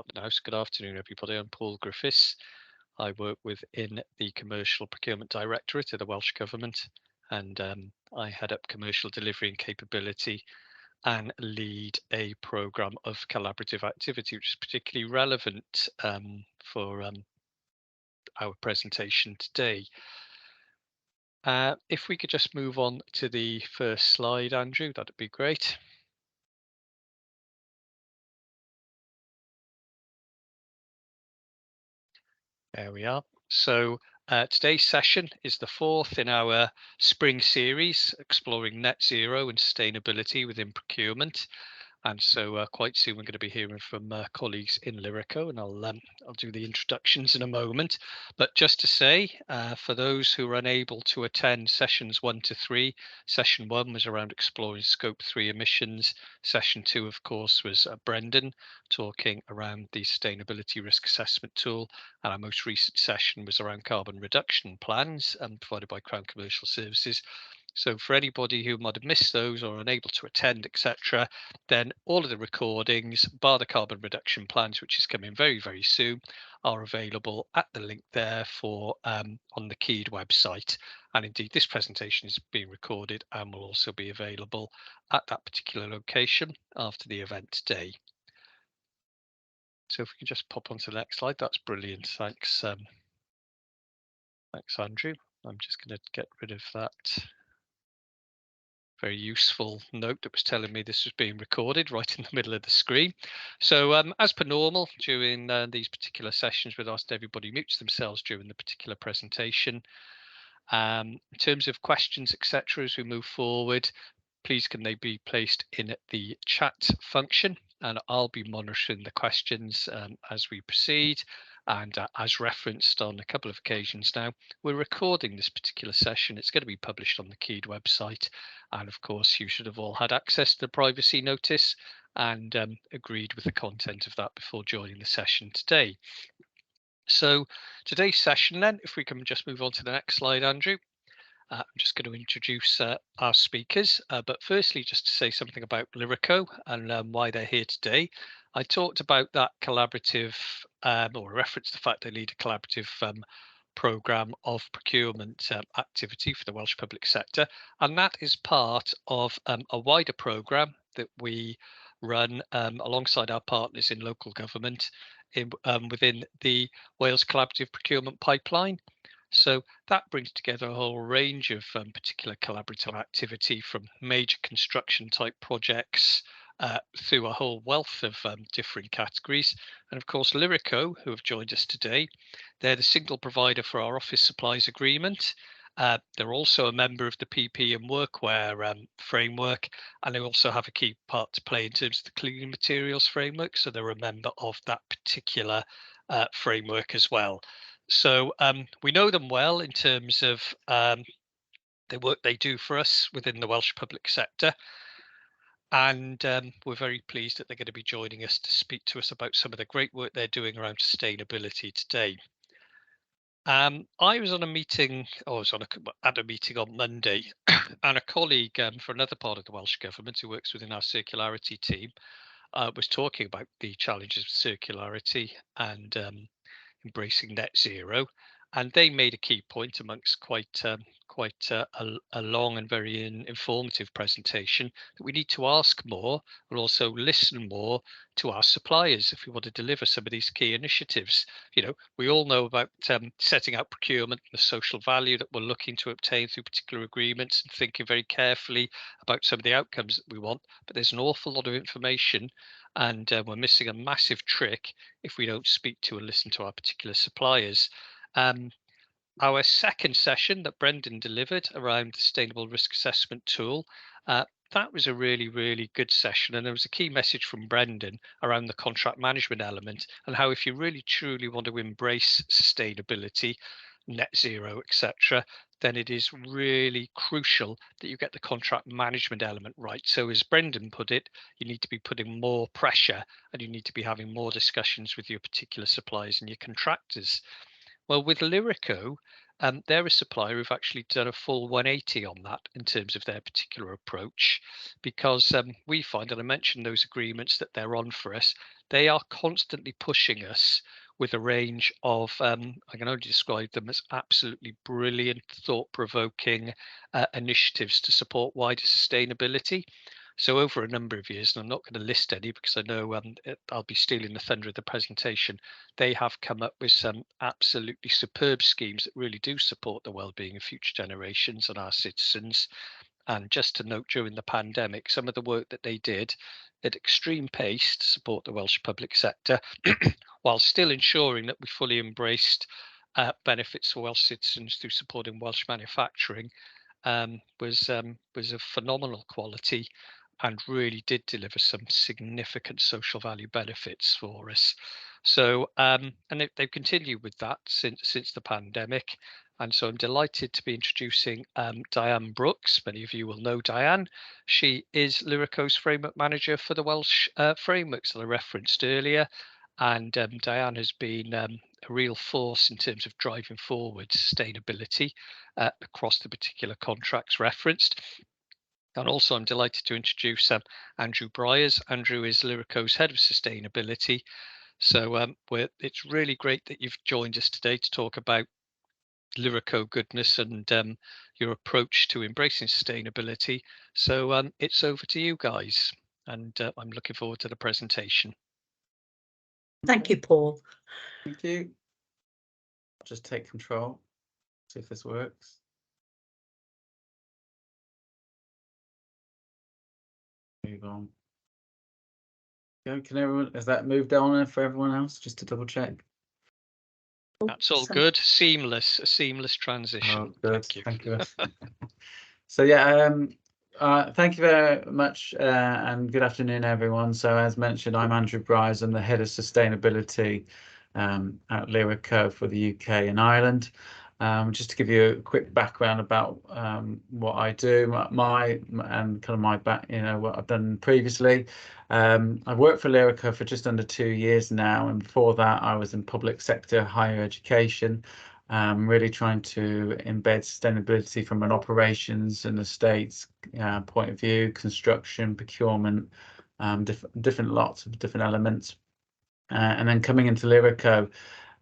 Good afternoon, everybody. I'm Paul Griffiths. I work within the Commercial Procurement Directorate of the Welsh Government, and I head up commercial delivery and capability and lead a programme of collaborative activity, which is particularly relevant for our presentation today. If we could just move on to the first slide, Andrew, that'd be great. There we are. So today's session is the fourth in our spring series, exploring net zero and sustainability within procurement. And so quite soon we're going to be hearing from colleagues in Lyreco, and I'll do the introductions in a moment. But just to say, for those who are unable to attend sessions 1 to 3, session 1 was around exploring scope 3 emissions. Session 2, of course, was Brendan talking around the sustainability risk assessment tool. And our most recent session was around carbon reduction plans provided by Crown Commercial Services. So for anybody who might have missed those or unable to attend, etc., then all of the recordings, bar the carbon reduction plans, which is coming very, very soon, are available at the link there for on the Keyed website. And indeed, this presentation is being recorded and will also be available at that particular location after the event today. So if we can just pop onto the next slide, that's brilliant. Thanks, thanks, Andrew. I'm just going to get rid of that very useful note that was telling me this was being recorded right in the middle of the screen. So as per normal, during these particular sessions, we'd ask everybody mutes themselves during the particular presentation. In terms of questions, etc., as we move forward, please can they be placed in the chat function, and I'll be monitoring the questions as we proceed. And as referenced on a couple of occasions now, we're recording this particular session. It's going to be published on the Keyed website. And of course, you should have all had access to the privacy notice and agreed with the content of that before joining the session today. So today's session then, if we can just move on to the next slide, Andrew. I'm just going to introduce our speakers, but firstly, just to say something about Lyreco and why they're here today. I talked about that collaborative, or referenced the fact they lead a collaborative programme of procurement activity for the Welsh public sector, and that is part of a wider programme that we run alongside our partners in local government within the Wales Collaborative Procurement Pipeline. So that brings together a whole range of particular collaborative activity, from major construction type projects through a whole wealth of different categories. And of course, Lyreco, who have joined us today, they're the single provider for our office supplies agreement. They're also a member of the PP and workwear framework, and they also have a key part to play in terms of the cleaning materials framework. So they're a member of that particular framework as well. So we know them well in terms of the work they do for us within the Welsh public sector. And we're very pleased that they're going to be joining us to speak to us about some of the great work they're doing around sustainability today. I was on a meeting, at a meeting on Monday, and a colleague for another part of the Welsh Government who works within our circularity team was talking about the challenges of circularity and embracing net zero, and they made a key point amongst quite a long and very informative presentation that we need to ask more and also listen more to our suppliers if we want to deliver some of these key initiatives. You know, we all know about setting out procurement, the social value that we're looking to obtain through particular agreements, and thinking very carefully about some of the outcomes that we want, but there's an awful lot of information, and we're missing a massive trick if we don't speak to and listen to our particular suppliers. Our second session that Brendan delivered around the sustainable risk assessment tool, that was a really, really good session. And there was a key message from Brendan around the contract management element and how if you really truly want to embrace sustainability, net zero, etc., then it is really crucial that you get the contract management element right. So as Brendan put it, you need to be putting more pressure and you need to be having more discussions with your particular suppliers and your contractors. Well, with Lyreco, they're a supplier who've actually done a full 180 on that in terms of their particular approach, because we find, and I mentioned those agreements that they're on for us, they are constantly pushing us with a range of, I can only describe them as absolutely brilliant, thought-provoking initiatives to support wider sustainability. So over a number of years, and I'm not going to list any because I know I'll be stealing the thunder of the presentation, they have come up with some absolutely superb schemes that really do support the well-being of future generations and our citizens. And just to note, during the pandemic, some of the work that they did at extreme pace to support the Welsh public sector, while still ensuring that we fully embraced benefits for Welsh citizens through supporting Welsh manufacturing, was of phenomenal quality and really did deliver some significant social value benefits for us. So, and they've continued with that since the pandemic. And so I'm delighted to be introducing Diane Brooks. Many of you will know Diane. She is Lyreco's framework manager for the Welsh frameworks that I referenced earlier. And Diane has been a real force in terms of driving forward sustainability across the particular contracts referenced. And also, I'm delighted to introduce Andrew Briers. Andrew is Lyreco's head of sustainability. So it's really great that you've joined us today to talk about Lyreco goodness and your approach to embracing sustainability. So it's over to you guys, and I'm looking forward to the presentation. Thank you, Paul. Thank you. I'll just take control, see if this works. Move on. Can everyone, has that moved on for everyone else, just to double check? That's all good. A seamless transition. Oh, good. Thank you. So yeah, thank you very much, and good afternoon, everyone. So as mentioned, I'm Andrew Briers. I'm the head of sustainability at Lyreco for the UK and Ireland. Just to give you a quick background about what I do, my what I've done previously. I've worked for Lyreco for just under 2 years now, and before that I was in public sector higher education, really trying to embed sustainability from an operations and estates point of view, construction, procurement, different lots of different elements. And then coming into Lyreco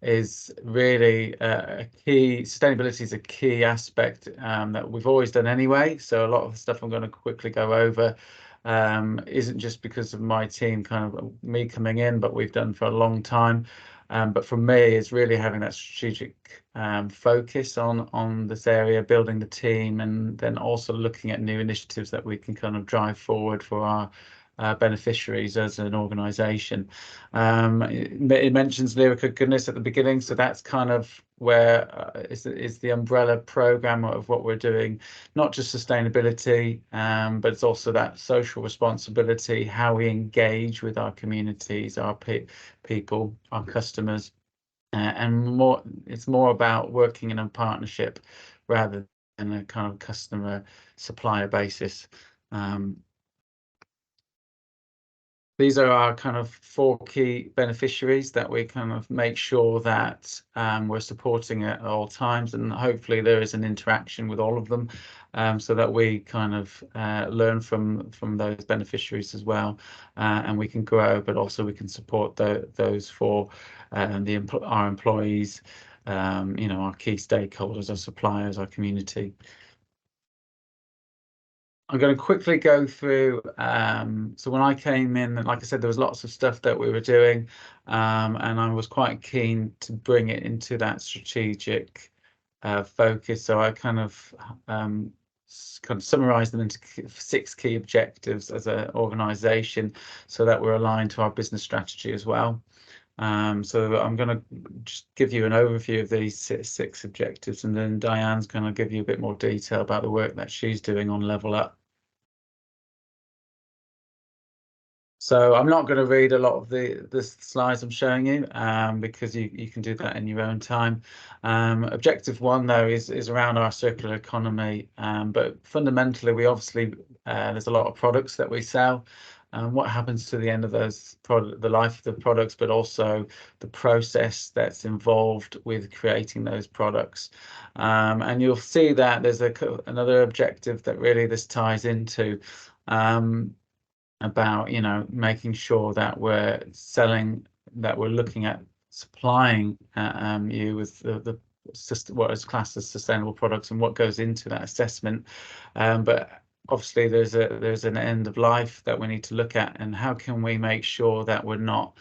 is really a key. Sustainability is a key aspect that we've always done anyway. So a lot of the stuff I'm going to quickly go over isn't just because of my team, kind of me coming in, but we've done for a long time. But for me, it's really having that strategic focus on this area, building the team, and then also looking at new initiatives that we can kind of drive forward for our beneficiaries as an organisation. It mentions Lyreco Goodness at the beginning, so that's kind of where is the umbrella program of what we're doing, not just sustainability, but it's also that social responsibility, how we engage with our communities, our people, our customers, and more. It's more about working in a partnership rather than a kind of customer supplier basis. These are our kind of 4 key beneficiaries that we kind of make sure that we're supporting at all times, and hopefully there is an interaction with all of them, so that we kind of learn from those beneficiaries as well, and we can grow, but also we can support those for our employees, our key stakeholders, our suppliers, our community. I'm going to quickly go through. So when I came in, like I said, there was lots of stuff that we were doing, and I was quite keen to bring it into that strategic focus. So I kind of summarised them into 6 key objectives as an organisation, so that we're aligned to our business strategy as well. So I'm going to just give you an overview of these 6 objectives, and then Diane's going to give you a bit more detail about the work that she's doing on Level Up. So I'm not going to read a lot of the slides I'm showing you, because you can do that in your own time. Objective 1, though, is around our circular economy, but fundamentally we obviously there's a lot of products that we sell. What happens to the end of those the life of the products, but also the process that's involved with creating those products. And you'll see that there's another objective that really this ties into. about, you know, making sure that we're looking at supplying you with the what is classed as sustainable products and what goes into that assessment. But obviously there's an end of life that we need to look at, and how can we make sure that we're not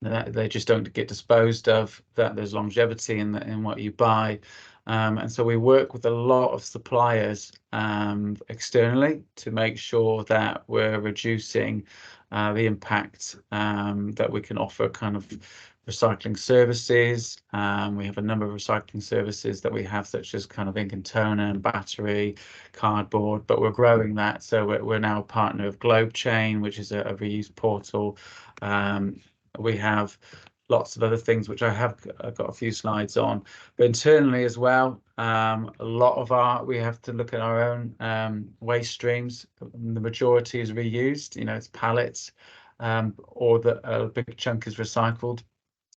that they just don't get disposed of, that there's longevity in what you buy. And so we work with a lot of suppliers externally to make sure that we're reducing the impact, that we can offer kind of recycling services. We have a number of recycling services that we have, such as kind of ink and toner and battery, cardboard, but we're growing that. So we're now a partner of Globe Chain, which is a reuse portal. We have lots of other things, which I've got a few slides on, but internally as well, a lot of we have to look at our own waste streams. The majority is reused, you know, it's pallets, or a big chunk is recycled.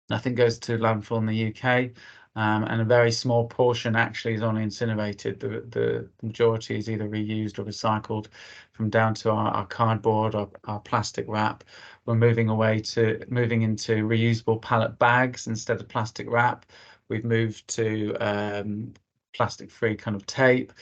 Nothing goes to landfill in the UK, and a very small portion actually is only incinerated. The majority is either reused or recycled, from down to our cardboard, our plastic wrap. We're moving into reusable pallet bags instead of plastic wrap. We've moved to plastic-free kind of tape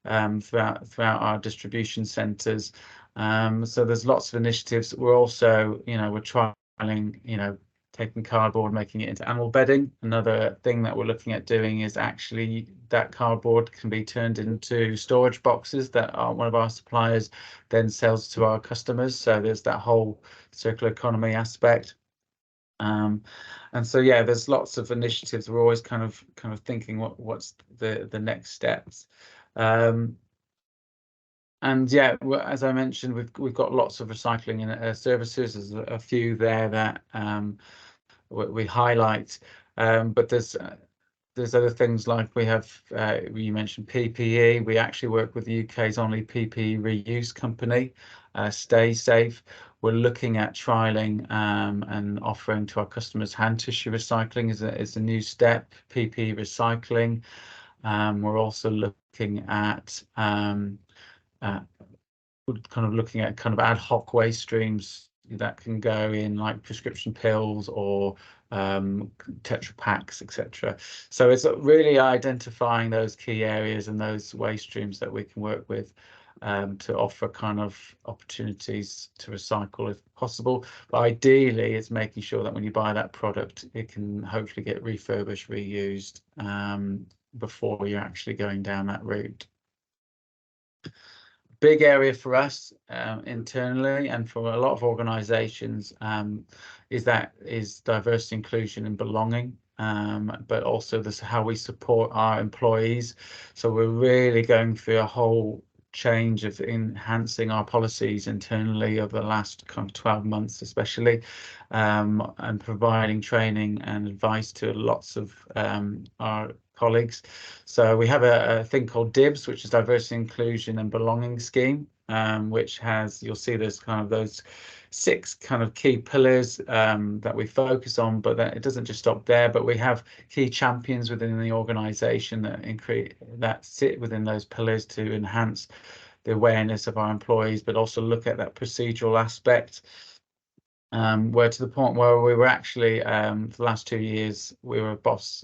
throughout our distribution centres. So there's lots of initiatives. We're also, you know, we're trialing, you know, taking cardboard, making it into animal bedding. Another thing that we're looking at doing is actually that cardboard can be turned into storage boxes that one of our suppliers then sells to our customers. So there's that whole circular economy aspect. And so yeah, there's lots of initiatives. We're always kind of thinking what's the next steps. And yeah, as I mentioned, we've got lots of recycling and services. There's a few there that we highlight, but there's other things like we have. You mentioned PPE. We actually work with the UK's only PPE reuse company, Stay Safe. We're looking at trialing and offering to our customers hand tissue recycling is a new step. PPE recycling. We're also looking at looking at ad hoc waste streams that can go in, like prescription pills or Tetra Packs, etc. So it's really identifying those key areas and those waste streams that we can work with to offer kind of opportunities to recycle if possible. But ideally, it's making sure that when you buy that product, it can hopefully get refurbished, reused before you're actually going down that route. Big area for us internally and for a lot of organisations is diversity, inclusion and belonging, but also this how we support our employees. So we're really going through a whole change of enhancing our policies internally over the last kind of 12 months especially, and providing training and advice to lots of our colleagues. So we have a thing called DIBS, which is Diversity, Inclusion and Belonging Scheme, which has, you'll see there's kind of those 6 kind of key pillars that we focus on, but that it doesn't just stop there, but we have key champions within the organisation that sit within those pillars to enhance the awareness of our employees, but also look at that procedural aspect. We're to the point where we were actually, for the last 2 years, we were a BOSS,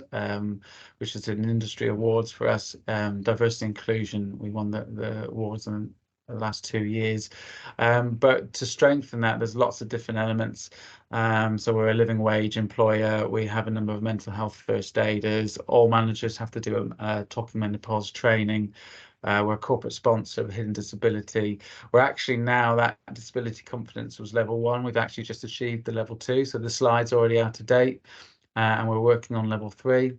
which is an industry awards for us, diversity inclusion. We won the awards in the last 2 years. But to strengthen that, there's lots of different elements. So we're a living wage employer. We have a number of mental health first aiders. All managers have to do a talking menopause training. We're a corporate sponsor of hidden disability. We're actually now, that disability confidence was level 1. We've actually just achieved the level 2. So the slide's already out of date, and we're working on level 3.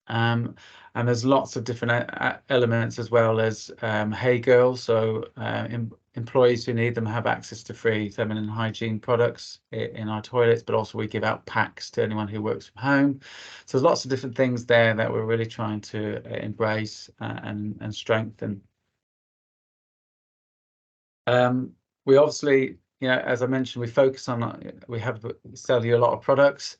And there's lots of different elements, as well as Hey Girls. So employees who need them have access to free feminine hygiene products in our toilets, but also we give out packs to anyone who works from home. So there's lots of different things there that we're really trying to embrace and strengthen. We obviously, you know, as I mentioned, we focus on, we sell you a lot of products.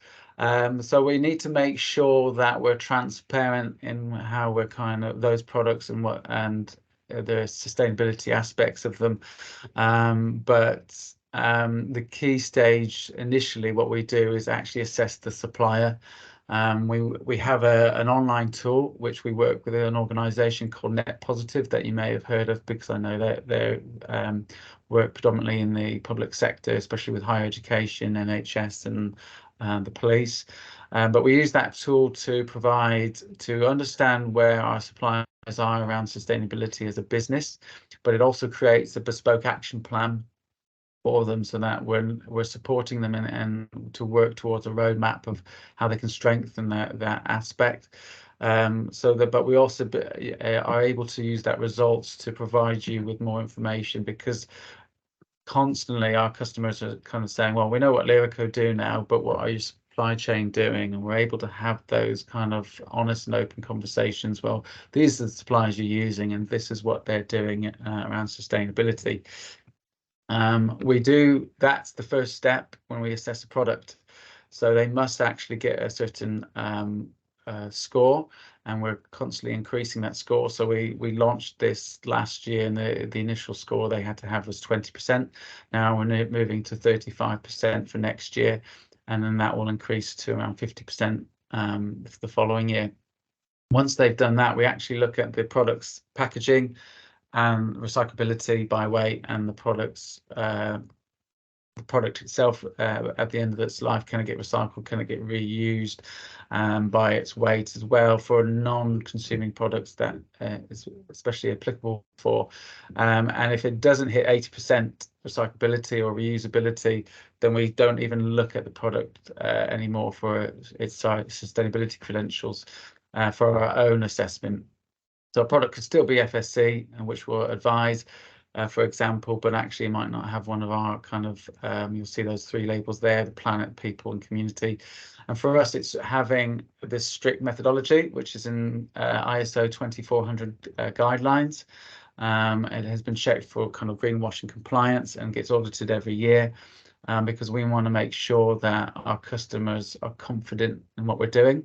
So we need to make sure that we're transparent in how we're kind of those products and the sustainability aspects of them. But the key stage initially, what we do is actually assess the supplier. We have an online tool which we work with an organisation called Net Positive that you may have heard of, because I know that they work predominantly in the public sector, especially with higher education, NHS and the police. But we use that tool to understand where our suppliers are around sustainability as a business, but it also creates a bespoke action plan for them, so that we're supporting them and to work towards a roadmap of how they can strengthen that aspect. But we also are able to use that results to provide you with more information, because constantly our customers are kind of saying, well, we know what Lyreco do now, but what are your supply chain doing? And we're able to have those kind of honest and open conversations. Well, these are the suppliers you're using, and this is what they're doing around sustainability. That's the first step when we assess a product. So they must actually get a certain score, and we're constantly increasing that score. So we launched this last year, and the initial score they had to have was 20%. Now we're moving to 35% for next year, and then that will increase to around 50% for the following year. Once they've done that, we actually look at the product's packaging and recyclability by weight, and the product itself at the end of its life. Can it get recycled? Can it get reused? By its weight as well. For non-consuming products, that is especially applicable for. And if it doesn't hit 80% recyclability or reusability, then we don't even look at the product anymore for its sustainability credentials for our own assessment. So a product could still be FSC, which we'll advise, for example, but actually it might not have one of our kind of, you'll see those three labels there, the planet, people and community. And for us, it's having this strict methodology, which is in ISO 2400 guidelines. It has been checked for kind of greenwashing compliance and gets audited every year, because we want to make sure that our customers are confident in what we're doing.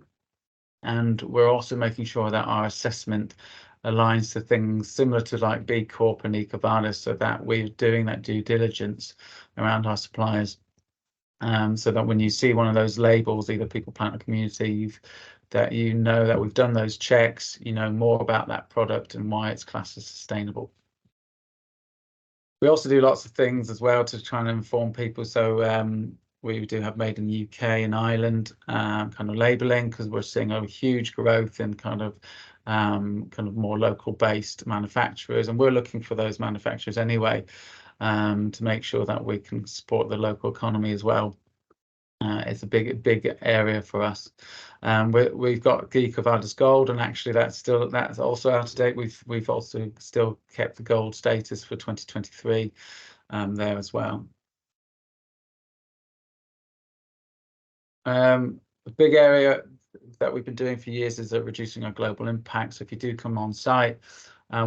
And we're also making sure that our assessment aligns to things similar to like B Corp and EcoVadis, so that we're doing that due diligence around our suppliers. So that when you see one of those labels, either people, planet, or community, that you know that we've done those checks, you know more about that product and why it's classed as sustainable. We also do lots of things as well to try and inform people. So we do have made in the UK and Ireland kind of labelling, because we're seeing a huge growth in kind of more local based manufacturers, and we're looking for those manufacturers anyway, to make sure that we can support the local economy as well. It's a big area for us. We've got EcoVadis Gold, and actually that's also out of date. We've also still kept the gold status for 2023 there as well. A big area that we've been doing for years is reducing our global impact. So if you do come on site,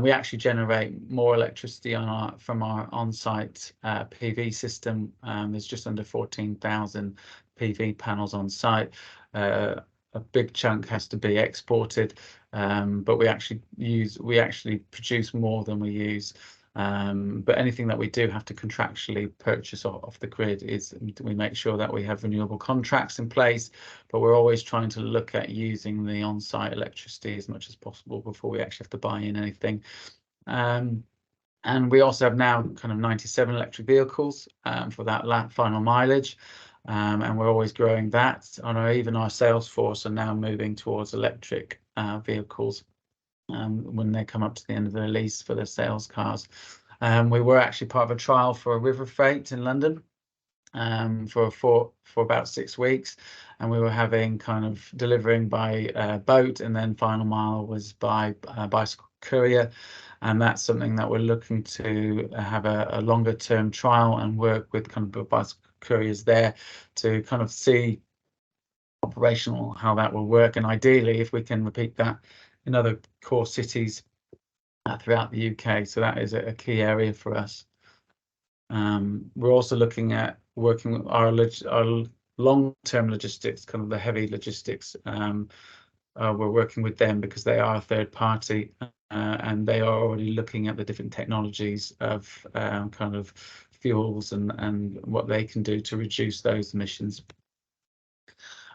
we actually generate more electricity from our on-site PV system. There's just under 14,000 PV panels on site. A big chunk has to be exported, but we actually produce more than we use. But anything that we do have to contractually purchase off the grid, we make sure that we have renewable contracts in place, but we're always trying to look at using the on-site electricity as much as possible before we actually have to buy in anything. And we also have now kind of 97 electric vehicles for that final mileage, and we're always growing that. Even our sales force are now moving towards electric vehicles when they come up to the end of their lease for their sales cars. We were actually part of a trial for a river freight in London for about 6 weeks, and we were having kind of delivering by boat, and then final mile was by bicycle courier. And that's something that we're looking to have a longer term trial and work with kind of bicycle couriers there to kind of see operational how that will work, and ideally if we can repeat that in other core cities throughout the UK. So that is a key area for us. We're also looking at working with our long-term logistics, kind of the heavy logistics. We're working with them because they are a third party, and they are already looking at the different technologies of kind of fuels and what they can do to reduce those emissions.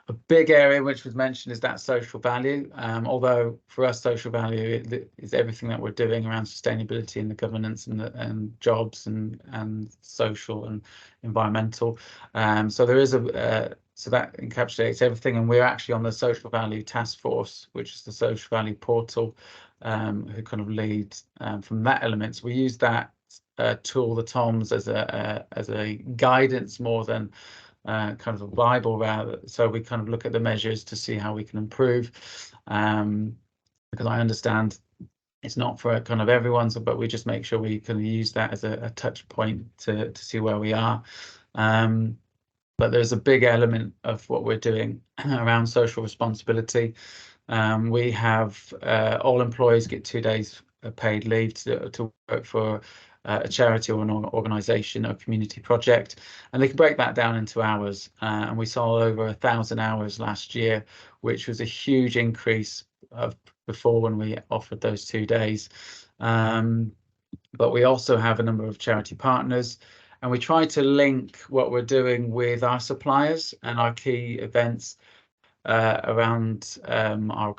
A big area which was mentioned is that social value. Although for us, social value is everything that we're doing around sustainability and the governance and jobs and social and environmental. So there is so that encapsulates everything, and we're actually on the social value task force, which is the social value portal, who kind of lead from that element. So we use that tool, the TOMS, as a guidance more than kind of a Bible, rather. So we kind of look at the measures to see how we can improve, because I understand it's not for kind of everyone's, but we just make sure we can use that as a touch point to see where we are. But there's a big element of what we're doing around social responsibility. We have all employees get 2 days paid leave to work for a charity or an organisation or community project, and they can break that down into hours. And we saw over 1,000 hours last year, which was a huge increase of before when we offered those 2 days. But we also have a number of charity partners, and we try to link what we're doing with our suppliers and our key events around our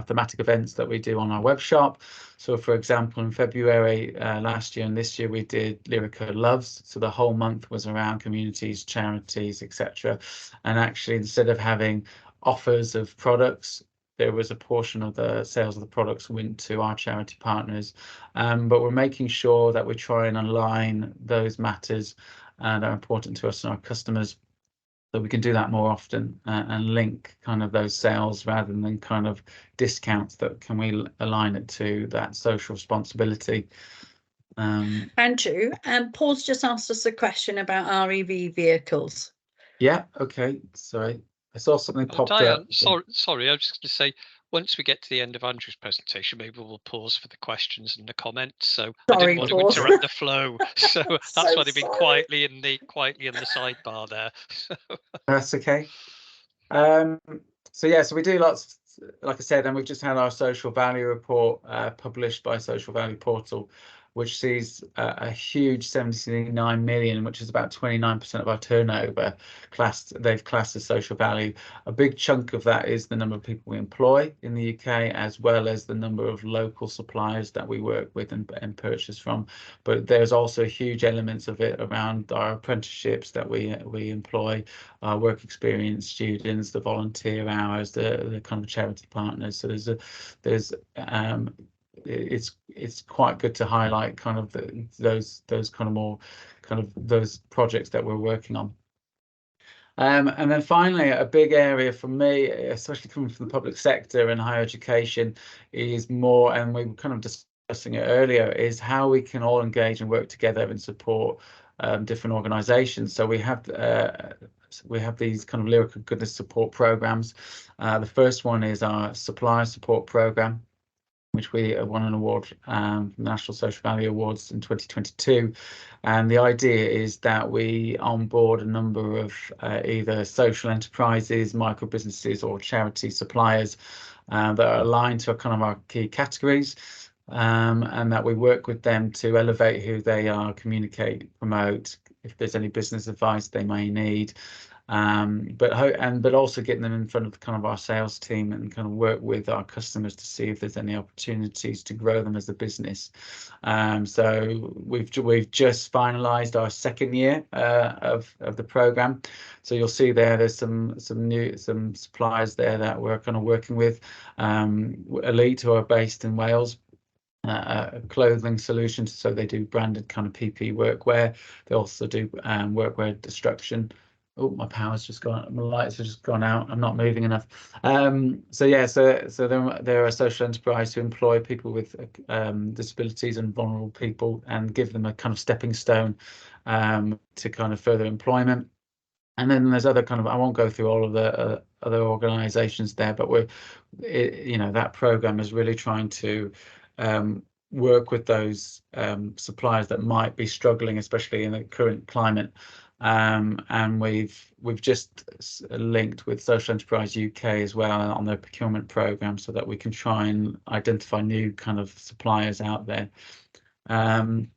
thematic events that we do on our web shop. So for example, in February last year and this year we did Lyreco Loves, so the whole month was around communities, charities, etc. And actually, instead of having offers of products, there was a portion of the sales of the products went to our charity partners. But we're making sure that we try and align those matters that are important to us and our customers, so we can do that more often and link kind of those sales rather than kind of discounts. That can we align it to that social responsibility? Andrew, Paul's just asked us a question about REV vehicles. Yeah, okay, sorry. I saw something popped Diane, up. sorry, I was just going to say, once we get to the end of Andrew's presentation, maybe we'll pause for the questions and the comments. So Sorry, I didn't want Paul. to interrupt the flow, so that's So why they've been sorry. quietly in the sidebar there. That's okay. So yeah, so we do lots, like I said, and we've just had our social value report published by Social Value Portal, which sees a huge 79 million, which is about 29% of our turnover they've classed as social value. A big chunk of that is the number of people we employ in the UK, as well as the number of local suppliers that we work with and purchase from. But there's also huge elements of it around our apprenticeships that we employ, our work experience students, the volunteer hours, the kind of charity partners. So it's quite good to highlight kind of those kind of more kind of those projects that we're working on. And then finally, a big area for me, especially coming from the public sector and higher education, is more, and we were kind of discussing it earlier, is how we can all engage and work together and support different organisations. So we have these kind of Lyreco Goodness support programs. The first one is our supplier support program, which we won an award from the National Social Value Awards in 2022. And the idea is that we onboard a number of either social enterprises, micro businesses, or charity suppliers that are aligned to kind of our key categories, and that we work with them to elevate who they are, communicate, promote, if there's any business advice they may need. But also getting them in front of kind of our sales team and kind of work with our customers to see if there's any opportunities to grow them as a business. So we've just finalised our second year of the programme. So you'll see there's some suppliers there that we're kind of working with. Elite, who are based in Wales. Clothing solutions, so they do branded kind of PP workwear. They also do workwear destruction. Oh, my power's just gone. My lights have just gone out. I'm not moving enough. So yeah, so they're a social enterprise to employ people with disabilities and vulnerable people and give them a kind of stepping stone to kind of further employment. And then there's other kind of, I won't go through all of the other organisations there, but that program is really trying to work with those suppliers that might be struggling, especially in the current climate. and we've just linked with Social Enterprise UK as well on their procurement program, so that we can try and identify new kind of suppliers out there. And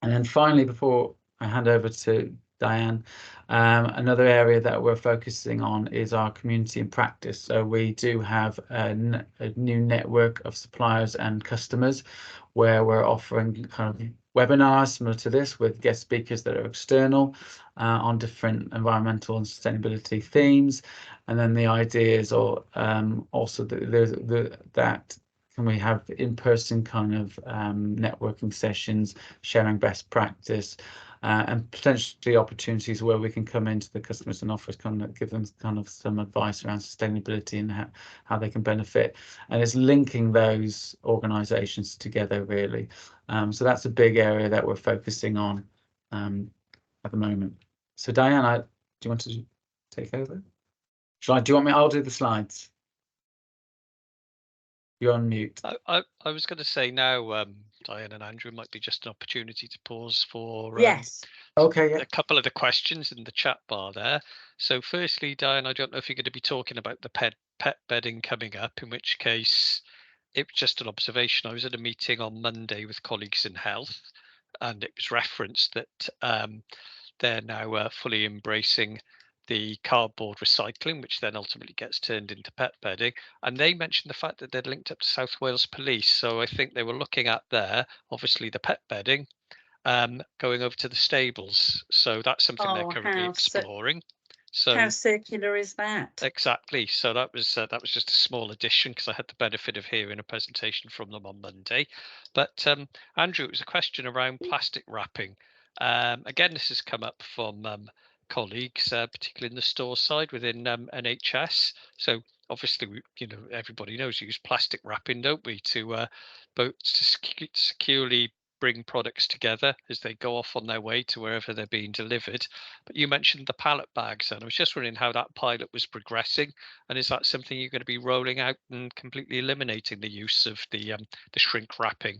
then finally, before I hand over to Diane, another area that we're focusing on is our community and practice. So we do have a new network of suppliers and customers where we're offering kind of webinars similar to this with guest speakers that are external on different environmental and sustainability themes. And then the idea is also that can we have in-person kind of networking sessions, sharing best practice, and potentially opportunities where we can come into the customers and offer kind of give them kind of some advice around sustainability and how they can benefit. And it's linking those organisations together really. So that's a big area that we're focusing on at the moment. So Diane, do you want to take over? Do you want me? I'll do the slides. You're on mute. I was going to say now, Diane and Andrew, might be just an opportunity to pause for yes. Okay, yeah. A couple of the questions in the chat bar there. So firstly, Diane, I don't know if you're going to be talking about the pet bedding coming up, in which case it was just an observation. I was at a meeting on Monday with colleagues in health, and it was referenced that they're now fully embracing the cardboard recycling, which then ultimately gets turned into pet bedding. And they mentioned the fact that they'd linked up to South Wales Police. So I think they were looking at there, obviously the pet bedding, going over to the stables. So that's something they're currently exploring. So how circular is that? Exactly. So that was just a small addition because I had the benefit of hearing a presentation from them on Monday. But Andrew, it was a question around plastic wrapping. Again, this has come up from colleagues, particularly in the store side within NHS. So obviously, everybody knows we use plastic wrapping, don't we, to both securely bring products together as they go off on their way to wherever they're being delivered. But you mentioned the pallet bags, and I was just wondering how that pilot was progressing, and is that something you're going to be rolling out and completely eliminating the use of the shrink wrapping?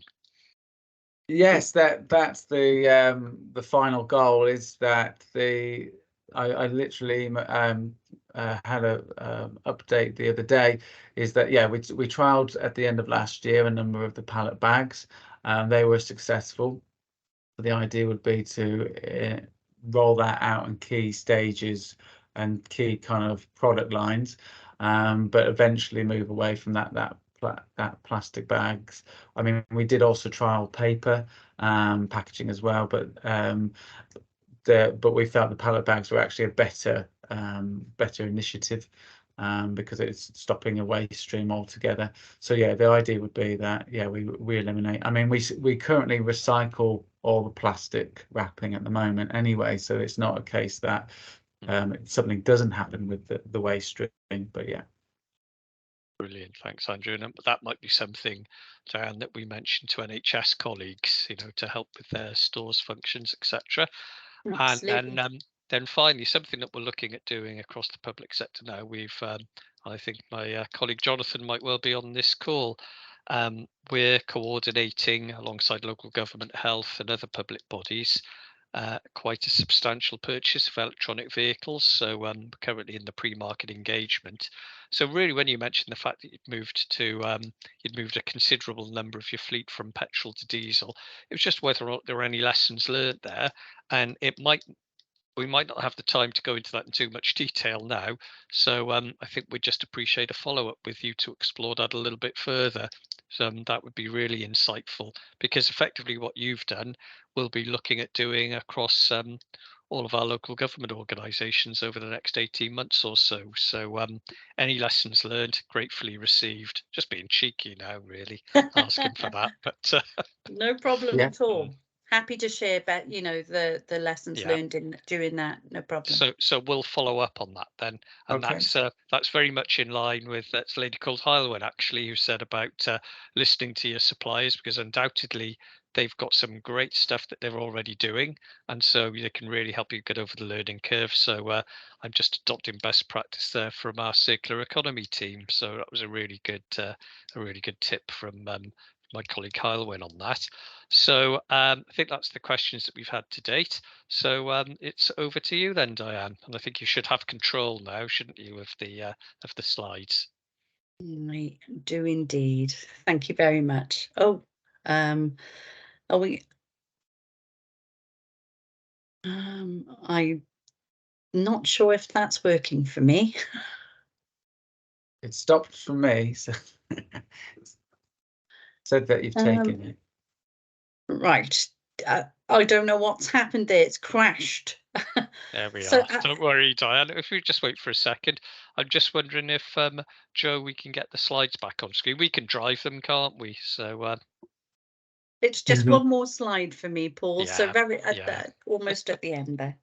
Yes, that's the final goal. Is that I literally had a update the other day. Is that we trialed at the end of last year a number of the pallet bags. They were successful. The idea would be to roll that out in key stages and key kind of product lines, but eventually move away from that plastic bags. I mean, we did also trial paper packaging as well, but we felt the pallet bags were actually a better initiative because it's stopping a waste stream altogether. So yeah, the idea would be that we eliminate. I mean, we currently recycle all the plastic wrapping at the moment anyway, so it's not a case that something doesn't happen with the waste stream. But yeah. Brilliant, thanks, Andrew. And that might be something, Diane, that we mentioned to NHS colleagues, to help with their stores functions, etc. And then finally, something that we're looking at doing across the public sector now. We've, I think my colleague Jonathan might well be on this call. We're coordinating alongside local government, health, and other public bodies quite a substantial purchase of electronic vehicles. So currently in the pre-market engagement. So really, when you mentioned the fact that you'd moved a considerable number of your fleet from petrol to diesel, it was just whether or not there were any lessons learned there, and we might not have the time to go into that in too much detail now. So I think we'd just appreciate a follow-up with you to explore that a little bit further. So that would be really insightful, because effectively what you've done, we'll be looking at doing across all of our local government organisations over the next 18 months or so. So any lessons learned, gratefully received. Just being cheeky now, really, asking for that. But no problem at all. Happy to share about the lessons learned in doing that. No problem. So we'll follow up on that then, and that's very much in line with that's a lady called Heilwen actually who said about listening to your suppliers, because undoubtedly they've got some great stuff that they're already doing, and so they can really help you get over the learning curve. So I'm just adopting best practice there from our circular economy team. So that was a really good tip from my colleague Kyle went on that. So I think that's the questions that we've had to date. So it's over to you then, Diane. And I think you should have control now, shouldn't you, of the slides? I do indeed. Thank you very much. Oh, are we? I'm not sure if that's working for me. It stopped for me, so said that you've taken it. Right. I don't know what's happened there. It's crashed. There we So, are. Don't worry, Diane. If we just wait for a second, I'm just wondering if Joe, we can get the slides back on screen. We can drive them, can't we? So it's just one more slide for me, Paul. Yeah, so very yeah. almost at the end there.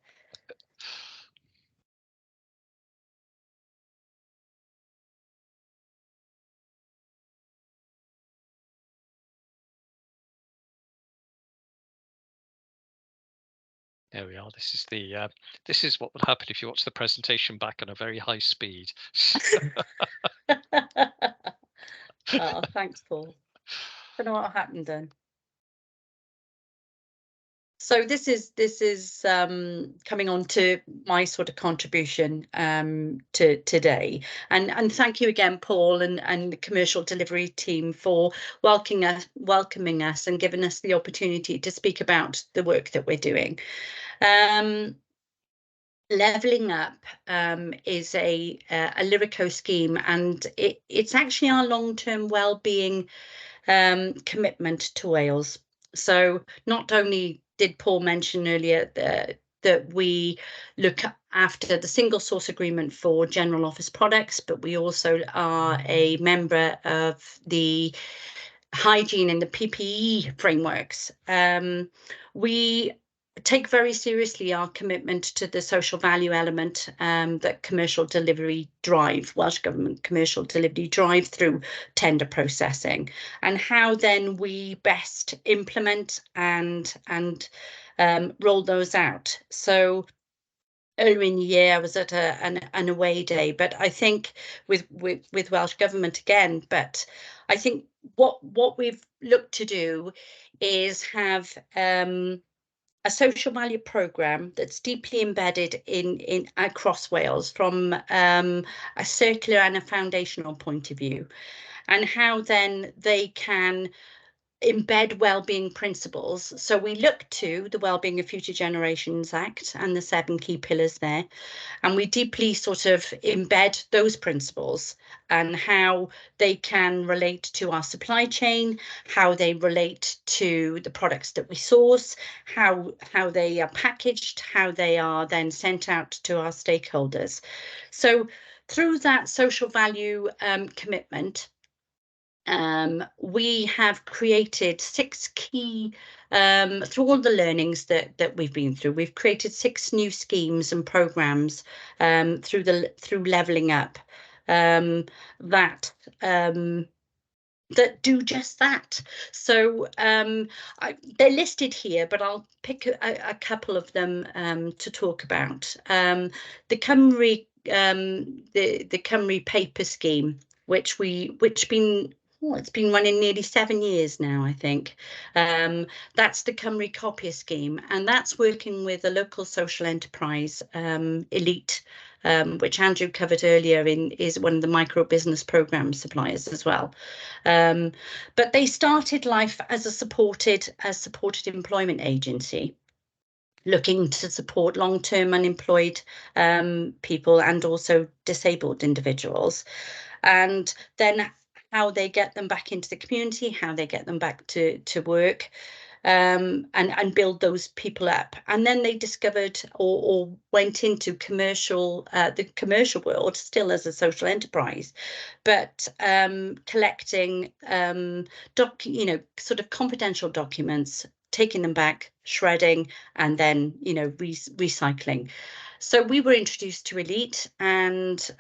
There we are. This is what would happen if you watch the presentation back on a very high speed. Oh, thanks, Paul. Don't know what happened then. So this is coming on to my sort of contribution to today, and thank you again, Paul, and the commercial delivery team for welcoming us and giving us the opportunity to speak about the work that we're doing. Levelling Up is a Lyreco scheme, and it's actually our long-term well-being commitment to Wales. So not only did Paul mention earlier that we look after the single source agreement for general office products, but we also are a member of the hygiene and the PPE frameworks. We take very seriously our commitment to the social value element that commercial delivery drive, Welsh Government commercial delivery drive through tender processing, and how then we best implement and roll those out. So earlier in the year, I was at an away day, but I think with Welsh Government again, but I think what we've looked to do is have a social value programme that's deeply embedded in across Wales from a circular and a foundational point of view, and how then they can embed wellbeing principles. So we look to the Wellbeing of Future Generations Act and the 7 key pillars there, and we deeply sort of embed those principles and how they can relate to our supply chain, how they relate to the products that we source, how they are packaged, how they are then sent out to our stakeholders. So through that social value commitment, we have created 6 key, through all the learnings that we've been through, we've created 6 new schemes and programmes through Levelling Up that do just that. So they're listed here, but I'll pick a couple of them to talk about. The Cymru the Cymru paper scheme, which it's been running nearly 7 years now, I think. That's the Cymru Copier scheme, and that's working with a local social enterprise, Elite, which Andrew covered earlier, is one of the micro business programme suppliers as well. But they started life as a supported employment agency, looking to support long-term unemployed people and also disabled individuals, and then how they get them back into the community, how they get them back to work, and build those people up. And then they discovered or went into the commercial world, still as a social enterprise, but collecting sort of confidential documents, taking them back, shredding, and then recycling. So we were introduced to Elite, and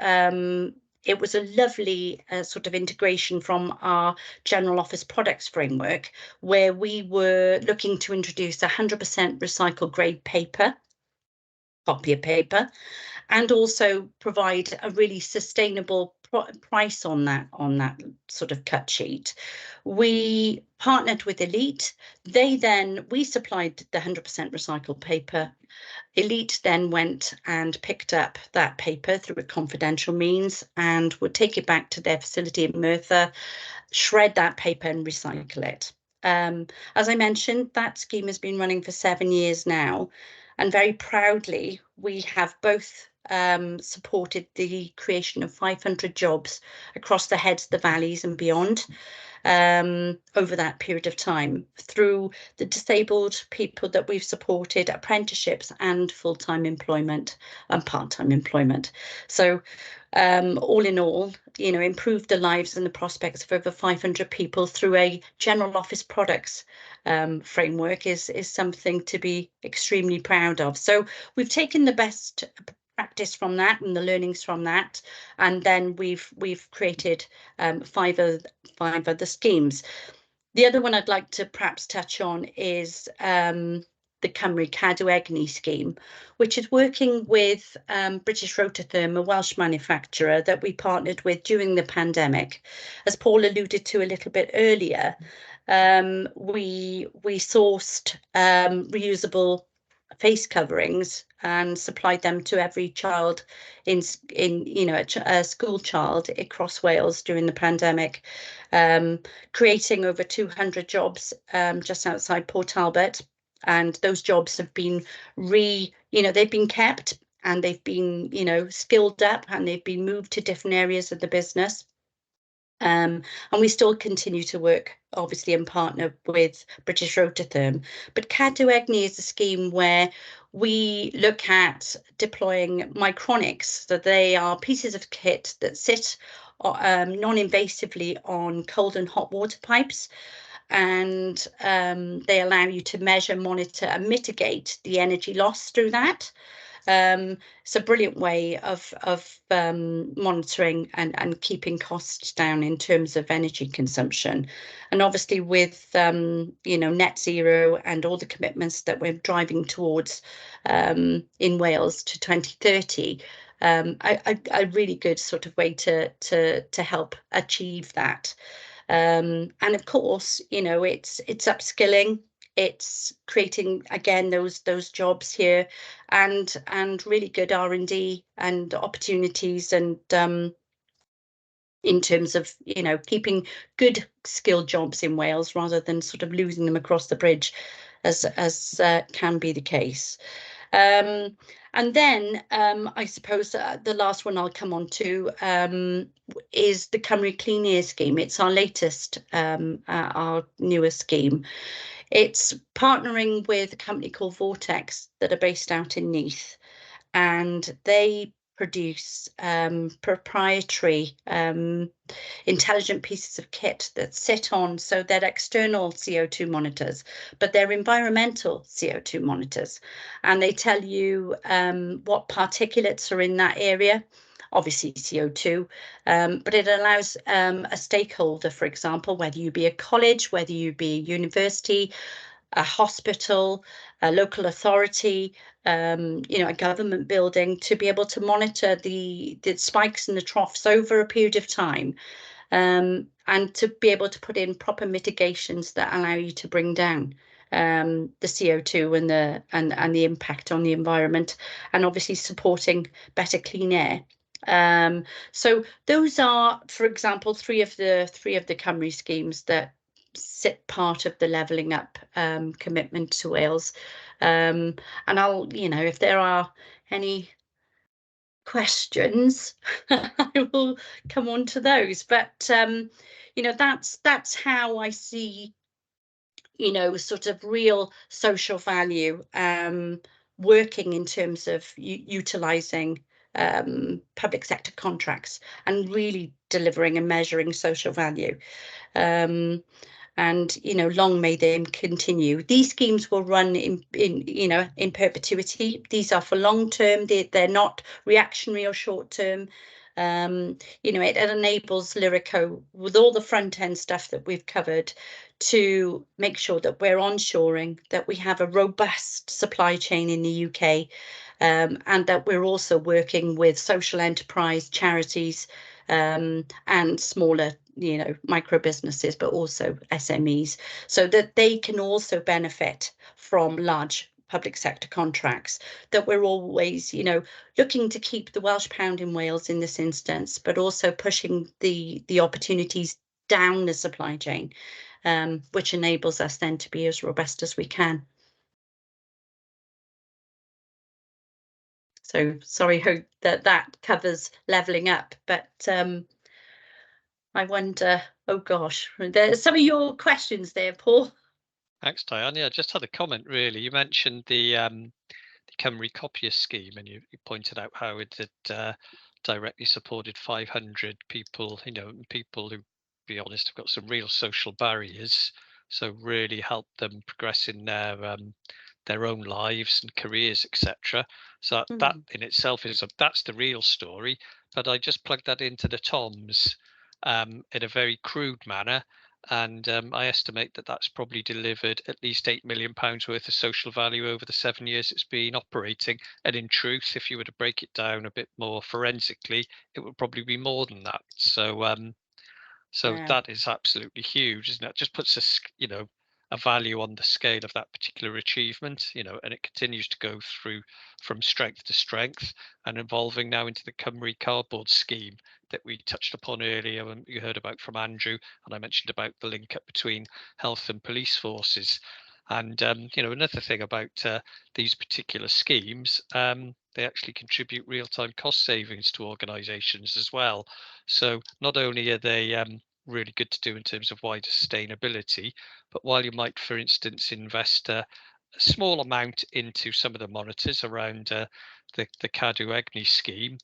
it was a lovely sort of integration from our general office products framework, where we were looking to introduce 100% recycled grade paper, Copier paper, and also provide a really sustainable price on that sort of cut sheet. We partnered with Elite. We supplied the 100% recycled paper. Elite then went and picked up that paper through a confidential means and would take it back to their facility in Merthyr, shred that paper and recycle it. As I mentioned, that scheme has been running for 7 years now, and very proudly we have both supported the creation of 500 jobs across the heads, the valleys and beyond over that period of time through the disabled people that we've supported, apprenticeships and full-time employment and part-time employment. So all in all, improved the lives and the prospects of over 500 people through a general office products framework is something to be extremely proud of. So we've taken the best practice from that and the learnings from that, and then we've created 5 other schemes. The other one I'd like to perhaps touch on is the Cymru Cadw Egni scheme, which is working with British Rototherm, a Welsh manufacturer that we partnered with during the pandemic. As Paul alluded to a little bit earlier, we sourced reusable face coverings and supplied them to every child in a school child across Wales during the pandemic, creating over 200 jobs just outside Port Talbot. And those jobs have been they've been kept and they've been, skilled up and they've been moved to different areas of the business. And we still continue to work, obviously, and partner with British Rototherm. But Cadw Egni is a scheme where we look at deploying micronics. So they are pieces of kit that sit non-invasively on cold and hot water pipes. And they allow you to measure, monitor and mitigate the energy loss through that. It's a brilliant way of monitoring and keeping costs down in terms of energy consumption. And obviously with net zero and all the commitments that we're driving towards in Wales to 2030, a really good sort of way to help achieve that. And of course, it's upskilling, it's creating again those jobs here, and really good R&D and opportunities, and in terms of keeping good skilled jobs in Wales rather than sort of losing them across the bridge, as can be the case. And then I suppose the last one I'll come on to is the Cymru Clean Air scheme. It's our latest, our newest scheme. It's partnering with a company called Vortex that are based out in Neath, and they produce proprietary intelligent pieces of kit that sit on, so they're external CO2 monitors, but they're environmental CO2 monitors, and they tell you what particulates are in that area, obviously CO2, but it allows a stakeholder, for example, whether you be a college, whether you be a university, a hospital, a local authority, a government building, to be able to monitor the spikes and the troughs over a period of time, and to be able to put in proper mitigations that allow you to bring down the CO2 and the impact on the environment, and obviously supporting better clean air. So those are, for example, three of the Cymru schemes that sit part of the levelling up commitment to Wales. And I'll, if there are any questions, I will come on to those. But that's how I see, sort of real social value working in terms of utilising public sector contracts and really delivering and measuring social value. And long may they continue. These schemes will run in perpetuity. These are for long term. They're not reactionary or short term. It enables Lyreco, with all the front end stuff that we've covered, to make sure that we're onshoring, that we have a robust supply chain in the UK, and that we're also working with social enterprise charities and smaller, micro businesses, but also SMEs, so that they can also benefit from large public sector contracts, that we're always, looking to keep the Welsh pound in Wales in this instance, but also pushing the opportunities down the supply chain, which enables us then to be as robust as we can. So sorry, hope that covers levelling up, but I wonder, oh gosh, there's some of your questions there, Paul. Thanks, Diane. Yeah, I just had a comment really. You mentioned the Cymru Copier scheme, and you pointed out how it had directly supported 500 people, people who, to be honest, have got some real social barriers. So really helped them progress in their own lives and careers, etc. So that in itself that's the real story. But I just plugged that into the Toms in a very crude manner. And I estimate that that's probably delivered at least £8 million worth of social value over the 7 years it's been operating. And in truth, if you were to break it down a bit more forensically, it would probably be more than that. So that is absolutely huge, isn't it? It just puts a value on the scale of that particular achievement, and it continues to go through from strength to strength, and evolving now into the Cymru cardboard scheme that we touched upon earlier, and you heard about from Andrew, and I mentioned about the link up between health and police forces. And another thing about these particular schemes, they actually contribute real-time cost savings to organisations as well. So not only are they really good to do in terms of wider sustainability, but while you might, for instance, invest a small amount into some of the monitors around the Cadw Egni scheme,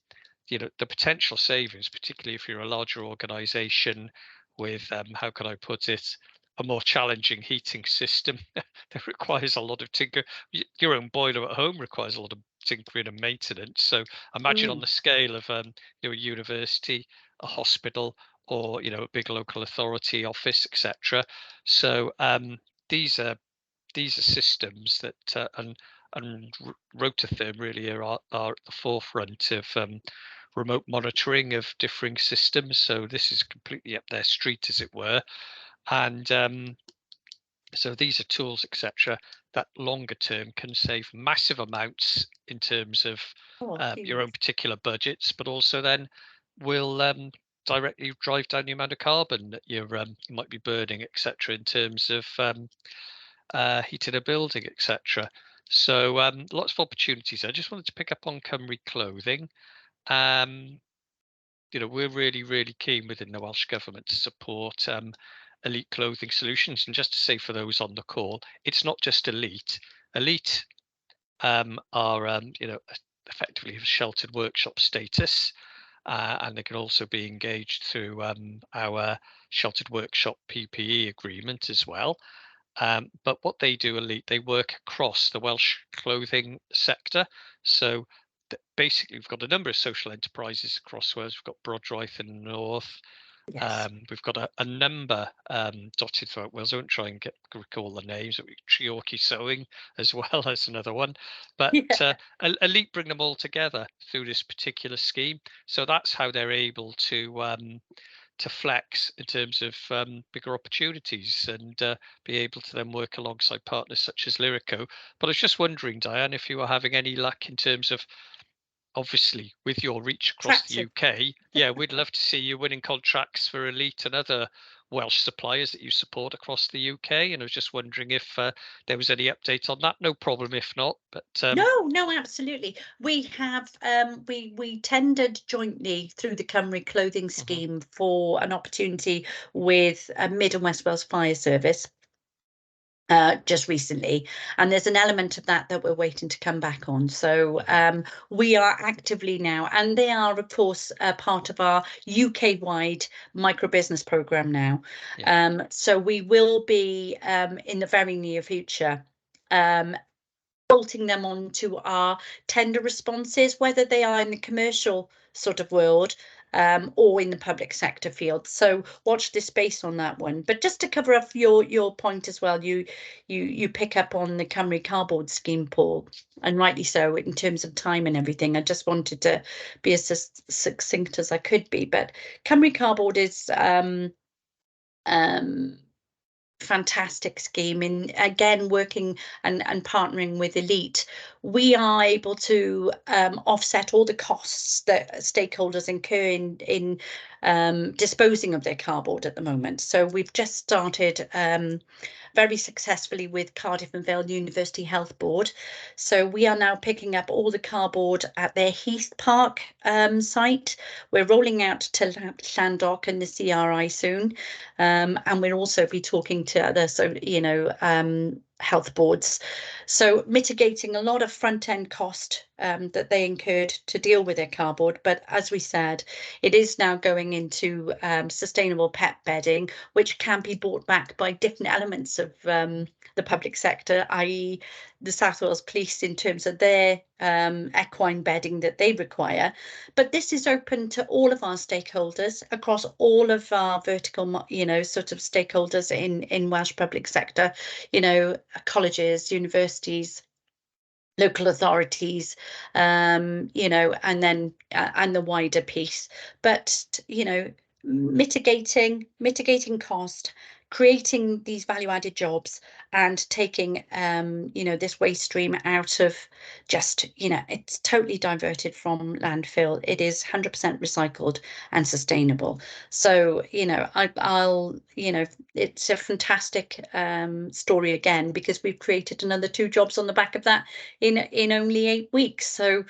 the potential savings, particularly if you're a larger organisation with, how can I put it, a more challenging heating system that requires a lot of tinker. Your own boiler at home requires a lot of tinkering and maintenance. So imagine on the scale of a university, a hospital, or a big local authority office, etc. So these are systems that and Rototherm really are at the forefront of remote monitoring of differing systems. So this is completely up their street, as it were. And so these are tools, etc., that longer term can save massive amounts in terms of your own particular budgets, but also then will directly drive down the amount of carbon that you might be burning, etc., in terms of heating a building, etc. So lots of opportunities. I just wanted to pick up on Cymru clothing. We're really, really keen within the Welsh Government to support elite clothing solutions. And just to say for those on the call, it's not just elite. Elite are, effectively have sheltered workshop status, and they can also be engaged through our sheltered workshop PPE agreement as well. But what they do, elite, they work across the Welsh clothing sector. So basically, we've got a number of social enterprises across Wales. We've got Broadroeth in the north. Yes. We've got a number dotted throughout Wales. I won't try and recall the names. Treorchy Sewing as well as another one. But elite bring them all together through this particular scheme. So that's how they're able to flex in terms of bigger opportunities and be able to then work alongside partners such as Lyreco. But I was just wondering, Diane, if you were having any luck in terms of, obviously, with your reach across the UK, we'd love to see you winning contracts for Elite and other Welsh suppliers that you support across the UK. And I was just wondering if there was any update on that. No problem if not. But no, absolutely. We have we tendered jointly through the Cymru clothing scheme for an opportunity with Mid and West Wales Fire Service. Just recently, and there's an element of that we're waiting to come back on. So we are actively now, and they are of course part of our UK-wide micro business programme now. So we will be in the very near future bolting them onto our tender responses, whether they are in the commercial sort of world or in the public sector field. So watch this space on that one. But just to cover off your point as well, you pick up on the Cymru cardboard scheme, Paul, and rightly so in terms of time and everything. I just wanted to be as succinct as I could be. But Cymru cardboard is fantastic scheme. In again working and partnering with Elite, we are able to offset all the costs that stakeholders incur in disposing of their cardboard at the moment. So we've just started very successfully with Cardiff and Vale University Health Board. So we are now picking up all the cardboard at their Heath Park site. We're rolling out to Llandock and the CRI soon, and we'll also be talking to other health boards. So mitigating a lot of front-end cost that they incurred to deal with their cardboard. But as we said, it is now going into sustainable PEP bedding, which can be bought back by different elements of the public sector, i.e. the South Wales Police in terms of their equine bedding that they require. But this is open to all of our stakeholders across all of our vertical, sort of stakeholders in Welsh public sector, colleges, universities, local authorities, and then and the wider piece. But mitigating cost, creating these value-added jobs, and taking this waste stream out of just it's totally diverted from landfill. It is 100% recycled and sustainable. So I'll it's a fantastic story again, because we've created another 2 jobs on the back of that in only 8 weeks. So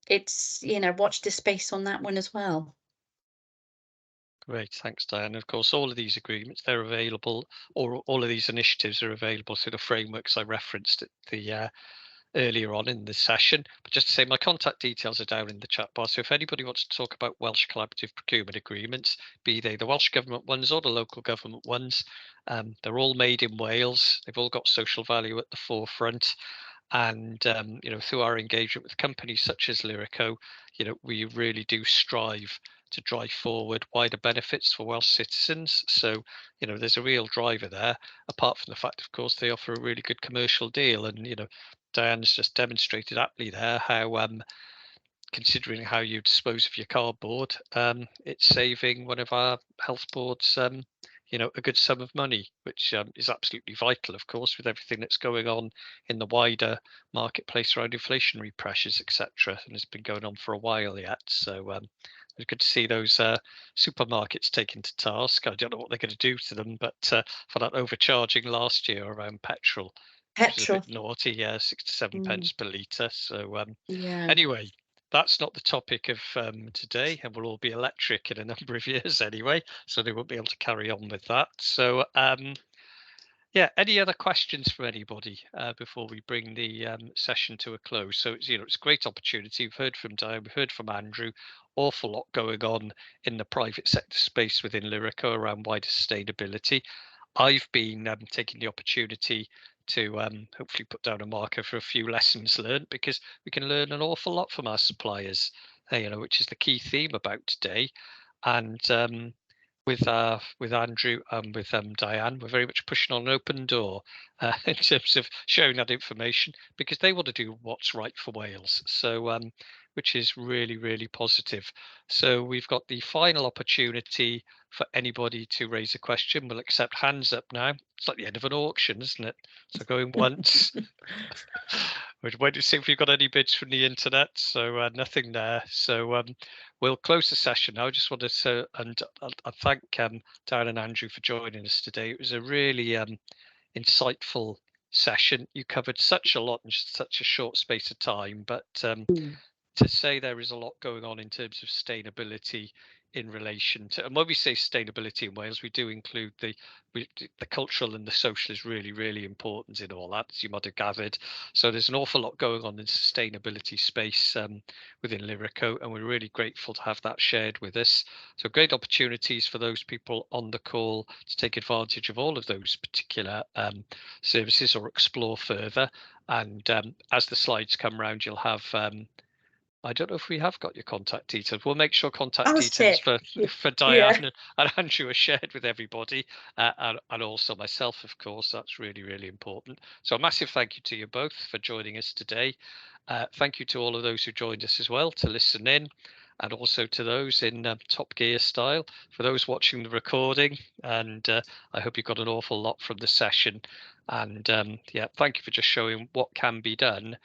it's watch this space on that one as well. Great, thanks, Diane. Of course, all of these agreements, they're available, or all of these initiatives are available through the frameworks I referenced at the earlier on in the session. But just to say, my contact details are down in the chat bar. So if anybody wants to talk about Welsh collaborative procurement agreements, be they the Welsh government ones or the local government ones, they're all made in Wales. They've all got social value at the forefront. And through our engagement with companies such as Lyreco, we really do strive to drive forward wider benefits for Welsh citizens. So there's a real driver there, apart from the fact, of course, they offer a really good commercial deal. And Diane's just demonstrated aptly there how considering how you dispose of your cardboard, it's saving one of our health boards a good sum of money, which is absolutely vital, of course, with everything that's going on in the wider marketplace around inflationary pressures, etc. And it's been going on for a while yet. So it's good to see those supermarkets taken to task. I don't know what they're going to do to them, but for that overcharging last year around petrol, which is a bit naughty, 6 to 7 pence per litre. So anyway, that's not the topic of today, and we'll all be electric in a number of years anyway, so they won't be able to carry on with that. So any other questions from anybody before we bring the session to a close? So it's a great opportunity. We've heard from Diane, we've heard from Andrew. Awful lot going on in the private sector space within Lyreco around wider sustainability. I've been taking the opportunity to hopefully put down a marker for a few lessons learned, because we can learn an awful lot from our suppliers, which is the key theme about today. And with Andrew and with Diane, we're very much pushing on an open door in terms of sharing that information, because they want to do what's right for Wales. So which is really, really positive. So we've got the final opportunity for anybody to raise a question. We'll accept hands up now. It's like the end of an auction, isn't it? So going once. We're waiting to see if we've got any bids from the internet. So nothing there. So we'll close the session now. I just wanted to, and I thank Darren and Andrew for joining us today. It was a really insightful session. You covered such a lot in such a short space of time, but to say there is a lot going on in terms of sustainability in relation to, and when we say sustainability in Wales, we do include the cultural and the social is really, really important in all that, as you might have gathered. So there's an awful lot going on in sustainability space within Lyreco, and we're really grateful to have that shared with us. So great opportunities for those people on the call to take advantage of all of those particular services or explore further. And as the slides come round, you'll have I don't know if we have got your contact details. We'll make sure contact Oh, details sick. for Yeah. Diane and Andrew are shared with everybody, and also myself, of course. That's really, really important. So a massive thank you to you both for joining us today. Thank you to all of those who joined us as well to listen in, and also to those in Top Gear style, for those watching the recording. And I hope you got an awful lot from the session. And yeah, thank you for just showing what can be done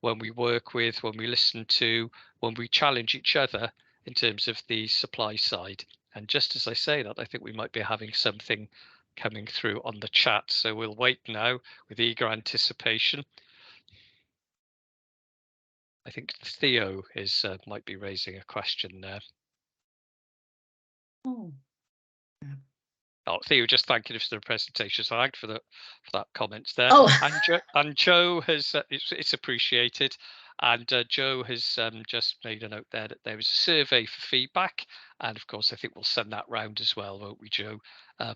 when we work with, when we listen to, when we challenge each other in terms of the supply side. And just as I say that, I think we might be having something coming through on the chat. So we'll wait now with eager anticipation. I think Theo is might be raising a question there. Oh. Oh, Theo, just thanking us for the presentation. So thank you for that comments there. Oh. And Joe has it's appreciated. And Joe has just made a note there that there was a survey for feedback, and of course I think we'll send that round as well, won't we, Joe?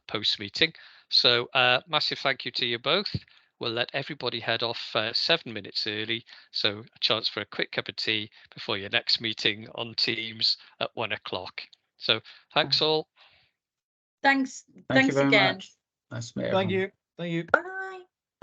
Post meeting. So massive thank you to you both. We'll let everybody head off 7 minutes early, so a chance for a quick cup of tea before your next meeting on Teams at 1 o'clock. So thanks all. Thanks. Thank you Thanks very again. much. Nice to meet Thank everyone. you. Thank you. Bye.